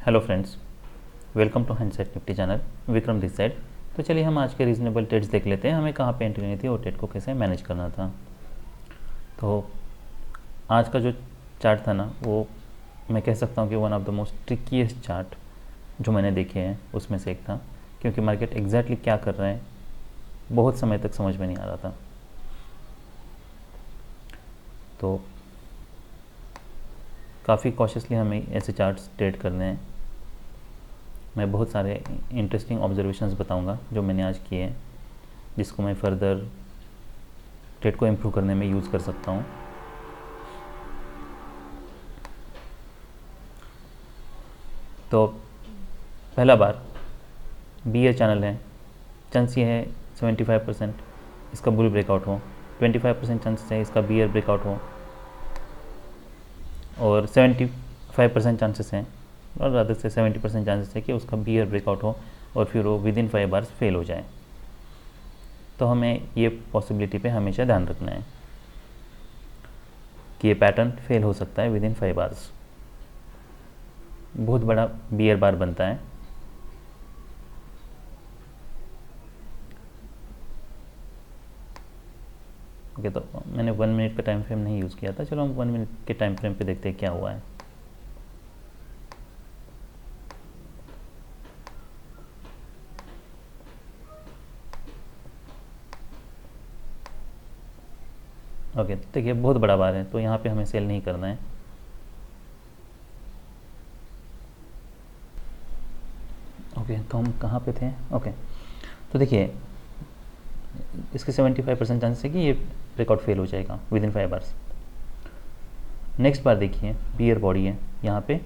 Hello friends, welcome to hindsight Nifty channel. Vikram this side. तो चलिए हम आज के रीजनेबल ट्रेड्स देख लेते हैं, हमें कहाँ पे एंट्री लेनी थी और ट्रेड को कैसे मैनेज करना था। तो आज का जो चार्ट था ना, वो मैं कह सकता हूँ कि one of the most ट्रिकीएस्ट chart जो मैंने देखे हैं उसमें से एक था, क्योंकि मार्केट एग्जैक्टली क्या कर रहा है बहुत समय तक समझ में नहीं आ रहा था। तो काफ़ी कॉशियसली हमें ऐसे चार्ट्स ट्रेड करने हैं। मैं बहुत सारे इंटरेस्टिंग ऑब्जर्वेशंस बताऊंगा जो मैंने आज किए हैं, जिसको मैं फर्दर ट्रेड को इम्प्रूव करने में यूज़ कर सकता हूँ। तो पहला बार बीयर चैनल है, चांस ये है 75% इसका बुल ब्रेकआउट हो, 25% चांसेस है इसका बीयर ब्रेकआउट हो, और 75% चांसेस हैं, और ज़्यादा से 70% चांसेस है कि उसका बीयर ब्रेकआउट हो और फिर वो विद इन 5 आवर्स फेल हो जाए। तो हमें ये पॉसिबिलिटी पे हमेशा ध्यान रखना है कि ये पैटर्न फेल हो सकता है विद इन 5 आवर्स। बहुत बड़ा बियर बार बनता है। ओके, तो मैंने 1 मिनट का टाइम फ्रेम नहीं यूज़ किया था। चलो हम 1 मिनट के टाइम फ्रेम पे देखते हैं क्या हुआ है। ओके, तो देखिए बहुत बड़ा बार है, तो यहाँ पे हमें सेल नहीं करना है। ओके, तो हम कहाँ पे थे? ओके, तो देखिए इसके 75% चांस है कि ये ब्रेकआउट फेल हो जाएगा विद इन 5 आवर्स। नेक्स्ट बार देखिए बियर बॉडी है, यहाँ पे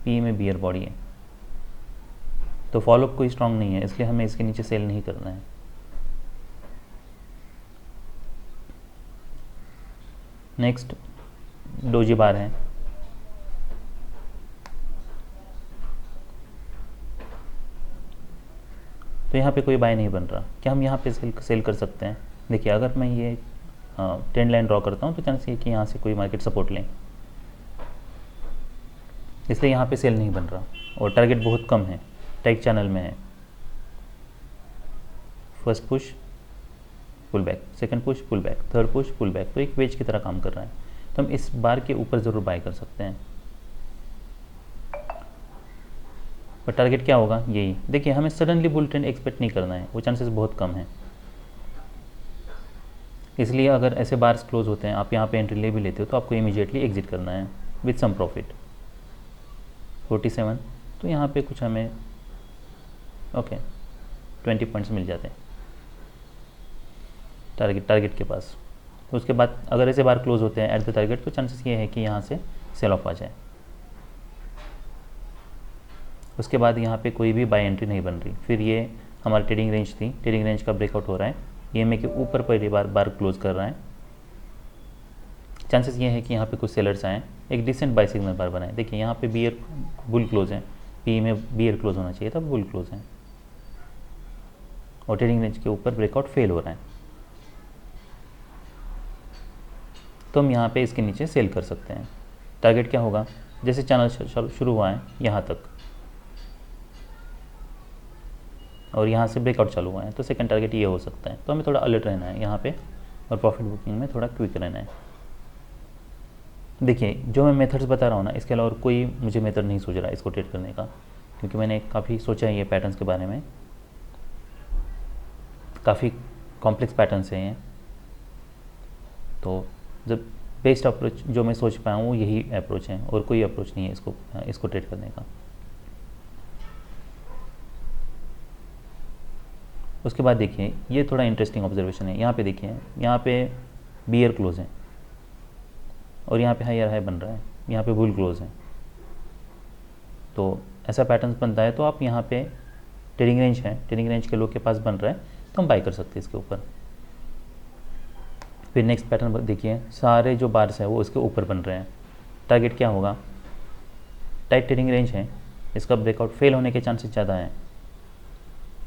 पी में बियर बॉडी है, तो फॉलोअप कोई स्ट्रांग नहीं है, इसलिए हमें इसके नीचे सेल नहीं करना है। नेक्स्ट डोजी बार है, तो यहाँ पे कोई बाय नहीं बन रहा। क्या हम यहाँ पे सेल कर सकते हैं? देखिए अगर मैं ये ट्रेंड लाइन ड्रॉ करता हूँ तो चांस ये कि यहाँ से कोई मार्केट सपोर्ट लें, इसलिए यहाँ पे सेल नहीं बन रहा और टारगेट बहुत कम है, टाइट चैनल में है। First push pull back, second push pull back, third push pull back, तो एक वेज की तरह काम कर रहा है। तो हम इस बार के ऊपर ज़रूर बाय कर सकते हैं, पर टारगेट क्या होगा? यही। देखिए हमें सडनली बुल ट्रेंड एक्सपेक्ट नहीं करना है, वो चांसेस बहुत कम है। इसलिए अगर ऐसे बार्स क्लोज होते हैं, आप यहाँ पे एंट्री ले भी लेते हो, तो आपको इमीडिएटली एग्जिट करना है विथ सम प्रॉफिट। 47, तो यहाँ पे कुछ हमें 20 पॉइंट्स मिल जाते हैं टारगेट के पास। तो उसके बाद अगर ऐसे बार क्लोज होते हैं एट द टारगेट, तो चांसेस ये है कि यहाँ से सेल ऑफ आ जाए। उसके बाद यहाँ पे कोई भी बाय एंट्री नहीं बन रही। फिर ये हमारी ट्रेडिंग रेंज थी, ट्रेडिंग रेंज का ब्रेकआउट हो रहा है, EMA के ऊपर पहली बार क्लोज कर रहा है। चांसेस ये है कि यहाँ पे कुछ सेलर्स आए, एक डिसेंट बाय सिग्नल बार बनाए। देखिए यहाँ पे बियर बुल क्लोज है, पी में बियर क्लोज होना चाहिए था, बुल क्लोज है, और ट्रेडिंग रेंज के ऊपर ब्रेकआउट फेल हो रहा है। तो हम यहाँ पे इसके नीचे सेल कर सकते हैं। टारगेट क्या होगा? जैसे चैनल शुरू हुआ है यहाँ तक और यहाँ से ब्रेकआउट चालू हुआ है, तो सेकंड टारगेट ये हो सकता है। तो हमें थोड़ा अलर्ट रहना है यहाँ पे, और प्रॉफिट बुकिंग में थोड़ा क्विक रहना है। देखिए जो मैं मेथड्स बता रहा हूँ ना, इसके अलावा और कोई मुझे मेथड नहीं सूझ रहा है इसको ट्रेड करने का, क्योंकि मैंने काफ़ी सोचा है ये पैटर्न्स के बारे में। काफ़ी कॉम्प्लेक्स पैटर्न्स हैं ये, तो जब बेस्ट अप्रोच जो मैं सोच पाया हूँ वो यही अप्रोच है, और कोई अप्रोच नहीं है इसको ट्रेड करने का। उसके बाद देखिए ये थोड़ा इंटरेस्टिंग ऑब्जर्वेशन है। यहाँ पे देखिए, यहाँ पे बियर क्लोज है और यहाँ पे हायर हाई बन रहा है, यहाँ पे बुल क्लोज है। तो ऐसा पैटर्न बनता है, तो आप यहाँ पे ट्रेडिंग रेंज है, ट्रेडिंग रेंज के लोग के पास बन रहा है, तो हम बाय कर सकते हैं इसके ऊपर। फिर नेक्स्ट पैटर्न देखिए, सारे जो बार्स है वो इसके ऊपर बन रहे हैं। टारगेट क्या होगा? टाइट ट्रेडिंग रेंज है, इसका ब्रेकआउट फेल होने के चांसेस ज़्यादा हैं।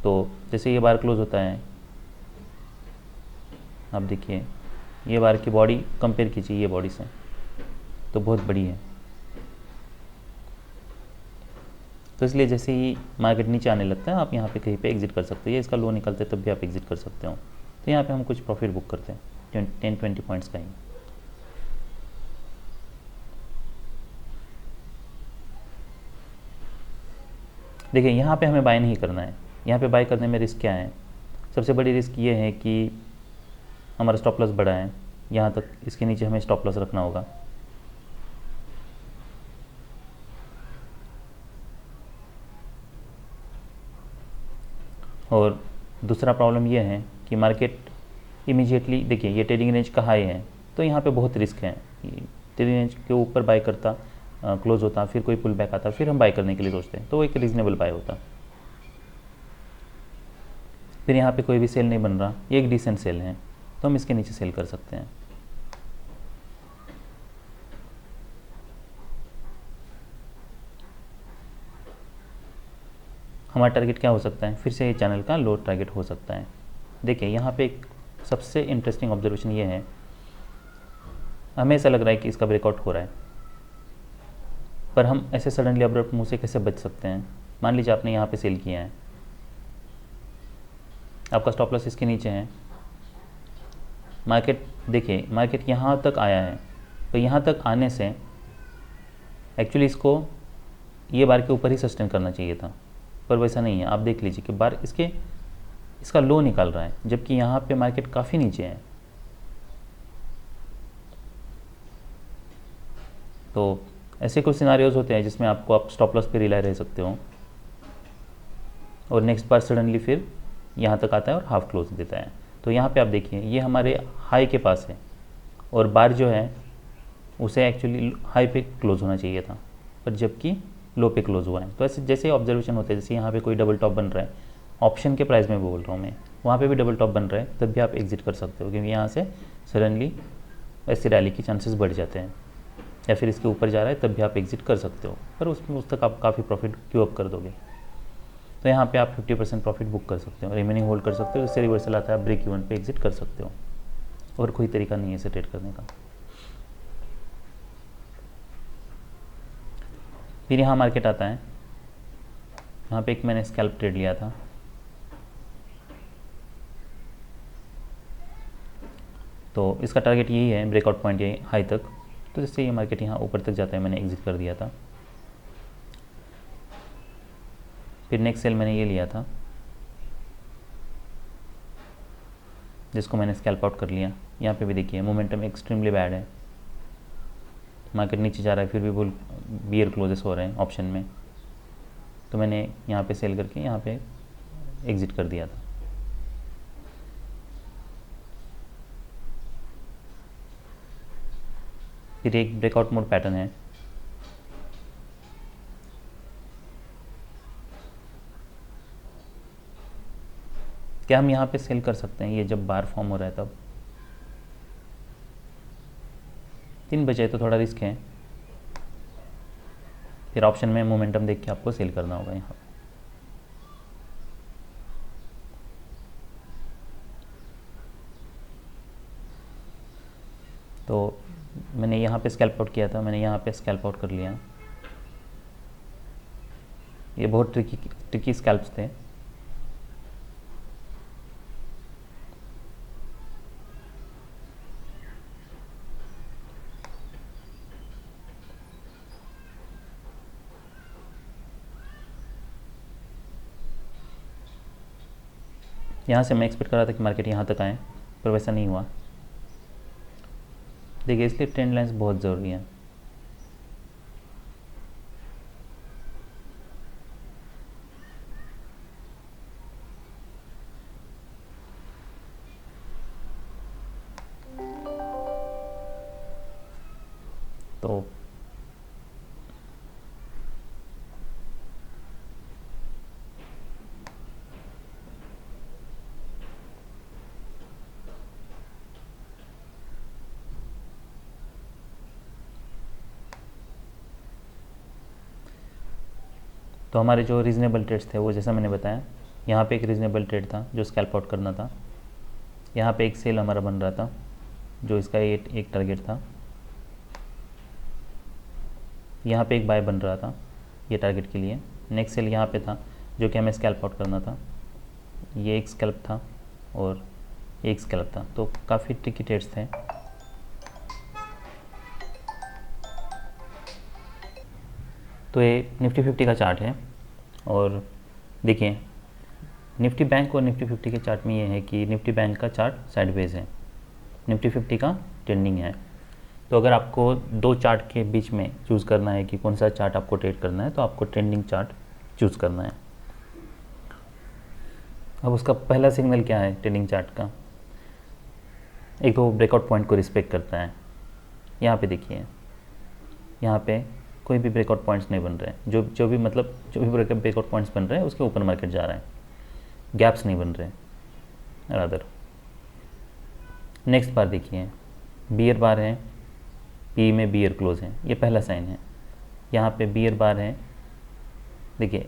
तो जैसे ये बार क्लोज होता है, आप देखिए ये बार की बॉडी कंपेयर कीजिए ये बॉडी से, तो बहुत बड़ी है। तो इसलिए जैसे ही मार्केट नीचे आने लगता है आप यहाँ पे कहीं पे एग्जिट कर सकते हो, या इसका लो निकलते तब भी आप एग्जिट कर सकते हो। तो यहाँ पे हम कुछ प्रॉफिट बुक करते हैं 10-20 पॉइंट्स का ही। देखिए यहाँ पे हमें बाय नहीं करना है। यहाँ पे बाय करने में रिस्क क्या है? सबसे बड़ी रिस्क ये है कि हमारा स्टॉप लॉस बड़ा है, यहाँ तक इसके नीचे हमें स्टॉप लॉस रखना होगा। और दूसरा प्रॉब्लम ये है कि मार्केट इमीडिएटली, देखिए ये ट्रेडिंग रेंज का हाई है, तो यहाँ पे बहुत रिस्क है। ट्रेडिंग रेंज के ऊपर बाय करता, क्लोज होता, फिर कोई पुल बैक आता, फिर हम बाय करने के लिए सोचते हैं, तो वो एक रीजनेबल बाय होता। फिर यहाँ पे कोई भी सेल नहीं बन रहा, ये एक डिसेंट सेल है, तो हम इसके नीचे सेल कर सकते हैं। हमारा टारगेट क्या हो सकता है? फिर से ये चैनल का लो टारगेट हो सकता है। देखिए यहाँ पे एक सबसे इंटरेस्टिंग ऑब्जर्वेशन ये है, हमें ऐसा लग रहा है कि इसका ब्रेकआउट हो रहा है, पर हम ऐसे सडनली अब्रप्ट मुँह से कैसे बच सकते हैं? मान लीजिए आपने यहाँ पे सेल किया है, आपका स्टॉप लॉस इसके नीचे है, मार्केट, देखिए मार्केट यहाँ तक आया है, तो यहाँ तक आने से एक्चुअली इसको ये बार के ऊपर ही सस्टेन करना चाहिए था, पर वैसा नहीं है। आप देख लीजिए कि बार इसका लो निकल रहा है, जबकि यहाँ पे मार्केट काफ़ी नीचे है। तो ऐसे कुछ सिनारियोज होते हैं जिसमें आप स्टॉप लॉस पे रिलाई रह सकते हो, और नेक्स्ट बार सडनली फिर यहाँ तक आता है और हाफ क्लोज देता है। तो यहाँ पे आप देखिए ये हमारे हाई के पास है, और बार जो है उसे एक्चुअली हाई पे क्लोज होना चाहिए था, पर जबकि लो पे क्लोज हुआ है। तो ऐसे जैसे ऑब्जर्वेशन होते हैं, जैसे यहाँ पे कोई डबल टॉप बन रहा है, ऑप्शन के प्राइस में बोल रहा हूँ मैं, वहाँ पे भी डबल टॉप बन रहा है, तब भी आप एग्जिट कर सकते हो, क्योंकि यहाँ से सडनली ऐसी रैली के चांसेस बढ़ जाते हैं। या फिर इसके ऊपर जा रहा है तब भी आप एग्जिट कर सकते हो, पर उसमें उस तक आप काफ़ी प्रॉफिट क्यों अप कर दोगे। तो यहाँ पे आप 50% प्रॉफिट बुक कर सकते हो, रिमेनिंग होल्ड कर सकते हो, इससे रिवर्सल आता है, आप ब्रेक इवन पे एग्जिट कर सकते हो, और कोई तरीका नहीं है इसे ट्रेड करने का। फिर यहाँ मार्केट आता है, यहाँ पे एक मैंने स्कैल्प ट्रेड लिया था, तो इसका टारगेट यही है, ब्रेकआउट पॉइंट यही हाई तक। तो जैसे ये मार्केट यहाँ ऊपर तक जाता है, मैंने एग्जिट कर दिया था। फिर नेक्स्ट सेल मैंने ये लिया था, जिसको मैंने स्कैल्प आउट कर लिया। यहाँ पे भी देखिए मोमेंटम एक्सट्रीमली बैड है, मार्केट नीचे जा रहा है, फिर भी बुल बियर क्लोजेस हो रहे हैं ऑप्शन में, तो मैंने यहाँ पे सेल करके यहाँ पे एग्जिट कर दिया था। फिर एक ब्रेकआउट मोड पैटर्न है, क्या हम यहाँ पे सेल कर सकते हैं? ये जब बार फॉर्म हो रहा है तब 3 बजे, तो थोड़ा रिस्क है। फिर ऑप्शन में मोमेंटम देख के आपको सेल करना होगा यहाँ। तो मैंने यहाँ पे स्कैल्प आउट किया था, मैंने यहाँ पे स्कैल्प आउट कर लिया। ये बहुत ट्रिकी स्कैल्प्स थे। यहाँ से मैं एक्सपेक्ट कर रहा था कि मार्केट यहाँ तक आए, पर वैसा नहीं हुआ। देखिए इसलिए ट्रेंड लाइन्स बहुत ज़रूरी है। तो तो हमारे जो रीज़नेबल ट्रेड्स थे वो जैसा मैंने बताया, यहाँ पे एक रीज़नेबल ट्रेड था जो स्कैल्प आउट करना था, यहाँ पे एक सेल हमारा बन रहा था जो इसका एक टारगेट था, यहाँ पे एक बाय बन रहा था ये टारगेट के लिए, नेक्स्ट सेल यहाँ पे था जो कि हमें स्कैल्प आउट करना था। ये एक स्कैल्प था और एक स्कैल्प था, तो काफ़ी ट्रिकी ट्रेड्स थे। तो ये निफ्टी 50 का चार्ट है और देखिए निफ्टी बैंक और निफ्टी 50 के चार्ट में ये है कि निफ्टी बैंक का चार्ट साइडवेज है, निफ्टी 50 का ट्रेंडिंग है। तो अगर आपको दो चार्ट के बीच में चूज़ करना है कि कौन सा चार्ट आपको ट्रेड करना है, तो आपको ट्रेंडिंग चार्ट चूज़ करना है। अब उसका पहला सिग्नल क्या है ट्रेंडिंग चार्ट का? एक तो ब्रेकआउट पॉइंट को रिस्पेक्ट करता है। यहाँ पे देखिए, यहाँ पे कोई भी ब्रेकआउट पॉइंट्स नहीं बन रहे हैं, जो भी ब्रेकआउट पॉइंट्स बन रहे हैं उसके ऊपर मार्केट जा रहा है, गैप्स नहीं बन रहे रादर। नेक्स्ट बार देखिए, बियर बार है, पी में बियर क्लोज है, ये पहला साइन है। यहाँ पे बियर बार है, देखिए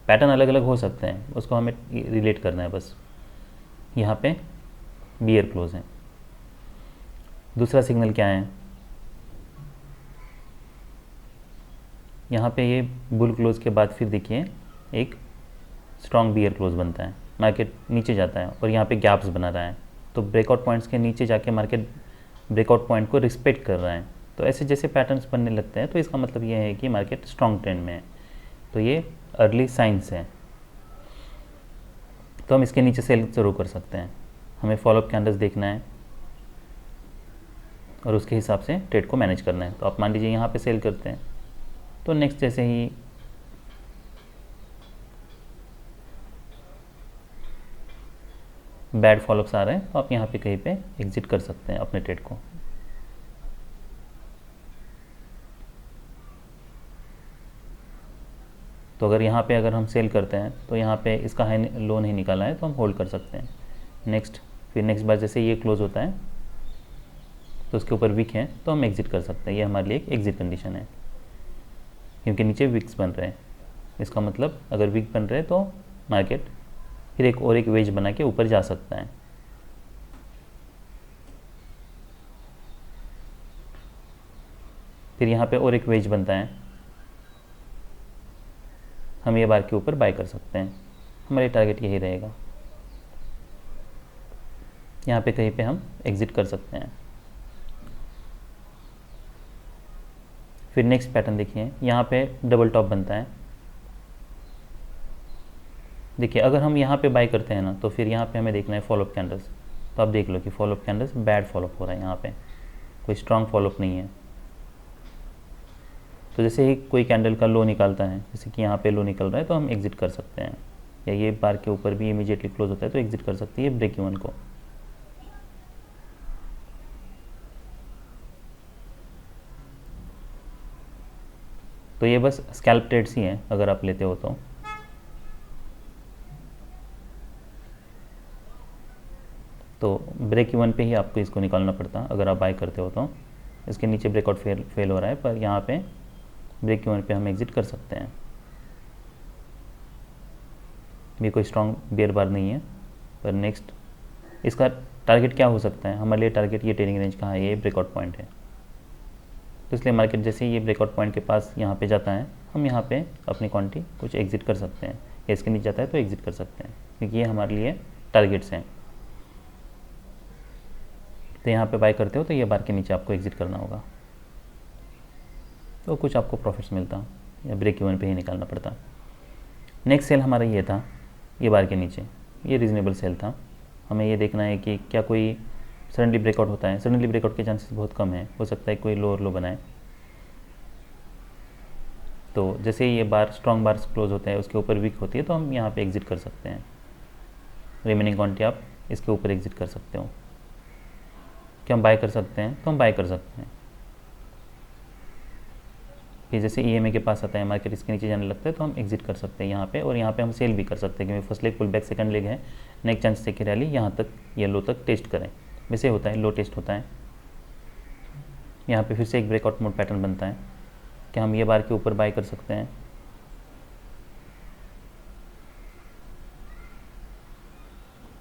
पैटर्न अलग अलग हो सकते हैं, उसको हमें रिलेट करना है बस। यहाँ पे बियर क्लोज है। दूसरा सिग्नल क्या है? यहाँ पे ये बुल क्लोज के बाद फिर देखिए एक स्ट्रॉन्ग बियर क्लोज बनता है, मार्केट नीचे जाता है और यहाँ पे गैप्स बना रहा है। तो ब्रेकआउट पॉइंट्स के नीचे जाके मार्केट ब्रेकआउट पॉइंट को रिस्पेक्ट कर रहा है। तो ऐसे जैसे पैटर्न्स बनने लगते हैं तो इसका मतलब ये है कि मार्केट स्ट्रॉन्ग ट्रेंड में है। तो ये अर्ली साइंस है, तो हम इसके नीचे सेल जरूर कर सकते हैं। हमें फॉलोअप कैंडल्स देखना है और उसके हिसाब से ट्रेड को मैनेज करना है। तो आप मान लीजिए यहाँ पे सेल करते हैं, तो नेक्स्ट जैसे ही बैड फॉलोअप्स आ रहे हैं तो आप यहाँ पे कहीं पे एग्जिट कर सकते हैं अपने ट्रेड को। तो अगर यहाँ पे अगर हम सेल करते हैं तो यहाँ पे इसका हाई लो नहीं निकाला है तो हम होल्ड कर सकते हैं। फिर नेक्स्ट बार जैसे ये क्लोज होता है तो उसके ऊपर विक है तो हम एग्जिट कर सकते हैं। ये हमारे लिए एक एग्जिट कंडीशन है, क्योंकि नीचे विक्स बन रहे हैं। इसका मतलब अगर विक बन रहे हैं तो मार्केट फिर एक वेज बना के ऊपर जा सकता है। फिर यहाँ पे और एक वेज बनता है, हम ये बार के ऊपर बाय कर सकते हैं। हमारी टारगेट यही रहेगा, यहाँ पे कहीं पे हम एग्जिट कर सकते हैं। फिर नेक्स्ट पैटर्न देखिए, यहाँ पे डबल टॉप बनता है। देखिए अगर हम यहाँ पे बाय करते हैं ना, तो फिर यहाँ पे हमें देखना है फॉलोअप कैंडल्स। तो आप देख लो कि फॉलोअप कैंडल्स बैड फॉलोअप हो रहा है, यहाँ पे कोई स्ट्रांग फॉलोअप नहीं है। तो जैसे ही कोई कैंडल का लो निकालता है, जैसे कि यहाँ पे लो निकल रहा है, तो हम एग्जिट कर सकते हैं। या ये बार के ऊपर भी इमीडिएटली क्लोज होता है तो एग्जिट कर सकती है ब्रेक इवन को। तो ये बस स्कैल्प ट्रेड्स ही हैं अगर आप लेते हो तो ब्रेक इवन पे ही आपको इसको निकालना पड़ता अगर आप बाय करते हो तो। इसके नीचे ब्रेकआउट फेल हो रहा है, पर यहाँ पे ब्रेक इवन पे हम एग्जिट कर सकते हैं। भी कोई स्ट्रॉन्ग बियर बार नहीं है। पर नेक्स्ट इसका टारगेट क्या हो सकता है? हमारे लिए टारगेट ये ट्रेडिंग रेंज कहाँ है? ये ब्रेकआउट पॉइंट है। तो इसलिए मार्केट जैसे ही ये ब्रेकआउट पॉइंट के पास यहाँ पे जाता है, हम यहाँ पे अपनी क्वांटिटी कुछ एग्जिट कर सकते हैं, या इसके नीचे जाता है तो एग्जिट कर सकते हैं, क्योंकि ये हमारे लिए टारगेट्स हैं। तो यहाँ पे बाय करते हो तो ये बार के नीचे आपको एग्जिट करना होगा, तो कुछ आपको प्रॉफिट्स मिलता या ब्रेक इवन पे ही निकालना पड़ता। नेक्स्ट सेल हमारा ये था, ये बार के नीचे, ये रीजनेबल सेल था। हमें ये देखना है कि क्या कोई सडनली ब्रेकआउट होता है। सडनली ब्रेकआउट के चांसेस बहुत कम है, हो सकता है कोई लोअर लो बनाए। तो जैसे ही ये बार स्ट्रॉन्ग बार क्लोज होता है, उसके ऊपर वीक होती है, तो हम यहाँ पे एग्जिट कर सकते हैं। रिमेनिंग क्वांटिटी आप इसके ऊपर एग्जिट कर सकते हो। क्या हम बाय कर सकते हैं? तो हम बाय कर सकते हैं। फिर जैसे EMA के पास आता है, मार्केट इसके नीचे जाने लगता है, तो हम एग्जिट कर सकते हैं यहाँ पे, और यहाँ पे हम सेल भी कर सकते हैं, क्योंकि first leg pull back, second leg है, नेक्स्ट चांस से रैली यहाँ तक ये लो तक टेस्ट करें। वैसे होता है, लो टेस्ट होता है। यहाँ पे फिर से एक ब्रेकआउट मोड पैटर्न बनता है, क्या हम ये बार के ऊपर बाय कर सकते हैं?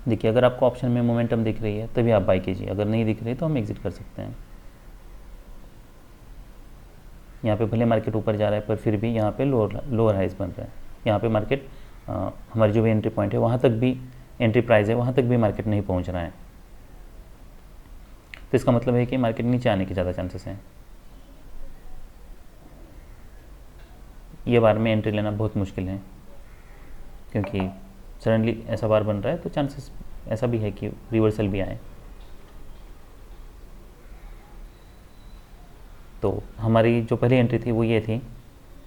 देखिए अगर आपको ऑप्शन में मोमेंटम दिख रही है तभी आप बाय कीजिए, अगर नहीं दिख रही तो हम एग्जिट कर सकते हैं। यहाँ पे भले मार्केट ऊपर जा रहा है, पर फिर भी यहाँ पे लोअर हाइज बन रहा है, यहाँ पे मार्केट हमारी जो भी एंट्री पॉइंट है वहाँ तक भी, एंट्री प्राइस है वहाँ तक भी मार्केट नहीं पहुँच रहा है। तो इसका मतलब है कि मार्केट नीचे आने के ज़्यादा चांसेस हैं। ये बार में एंट्री लेना बहुत मुश्किल है, क्योंकि सडनली ऐसा बार बन रहा है तो चांसेस ऐसा भी है कि रिवर्सल भी आए। तो हमारी जो पहली एंट्री थी वो ये थी,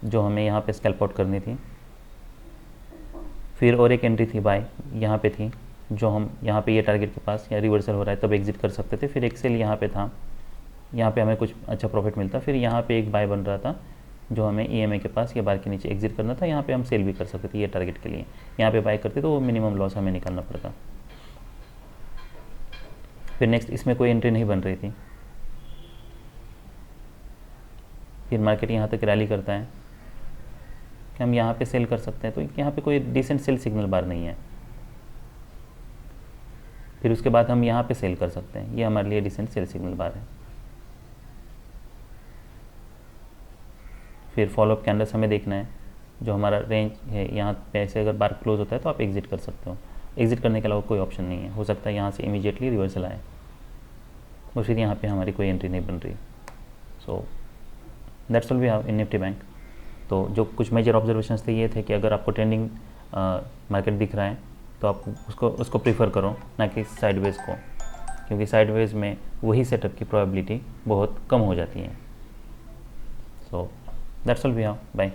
जो हमें यहाँ पे स्कैल्प आउट करनी थी। फिर और एक एंट्री थी बाय, यहाँ पे थी, जो हम यहाँ पे ये टारगेट के पास या रिवर्सल हो रहा है तब एग्जिट कर सकते थे। फिर एक सेल यहाँ पे था, यहाँ पे हमें कुछ अच्छा प्रॉफिट मिलता। फिर यहाँ पे एक बाय बन रहा था, जो हमें EMA के पास या बार के नीचे एग्जिट करना था। यहाँ पे हम सेल भी कर सकते थे ये टारगेट के लिए। यहाँ पे बाय करते तो वो मिनिमम लॉस हमें निकालना पड़ता। फिर नेक्स्ट इसमें कोई एंट्री नहीं बन रही थी। फिर मार्केट यहाँ तक रैली करता है कि हम यहाँ पे सेल कर सकते हैं, तो यहाँ पे कोई डिसेंट सेल सिग्नल बार नहीं है। फिर उसके बाद हम यहाँ पे सेल कर सकते हैं, ये हमारे लिए डिसेंट सेल सिग्नल बार है। फिर फॉलोअप कैंडल्स हमें देखना है, जो हमारा रेंज है यहाँ पे ऐसे अगर बार क्लोज होता है तो आप एग्जिट कर सकते हो। एग्जिट करने के अलावा कोई ऑप्शन नहीं है, हो सकता है यहाँ से इमीडिएटली रिवर्सल आए और फिर यहाँ पे हमारी कोई एंट्री नहीं बन रही। So that's all we have in Nifty bank. तो जो कुछ मेजर ऑब्जर्वेशंस थे ये थे कि अगर आपको ट्रेंडिंग मार्केट दिख रहा है तो आप उसको प्रीफर करो, ना कि साइडवेज को, क्योंकि साइडवेज में वही सेटअप की प्रोबेबिलिटी बहुत कम हो जाती है। So that's all we have, bye.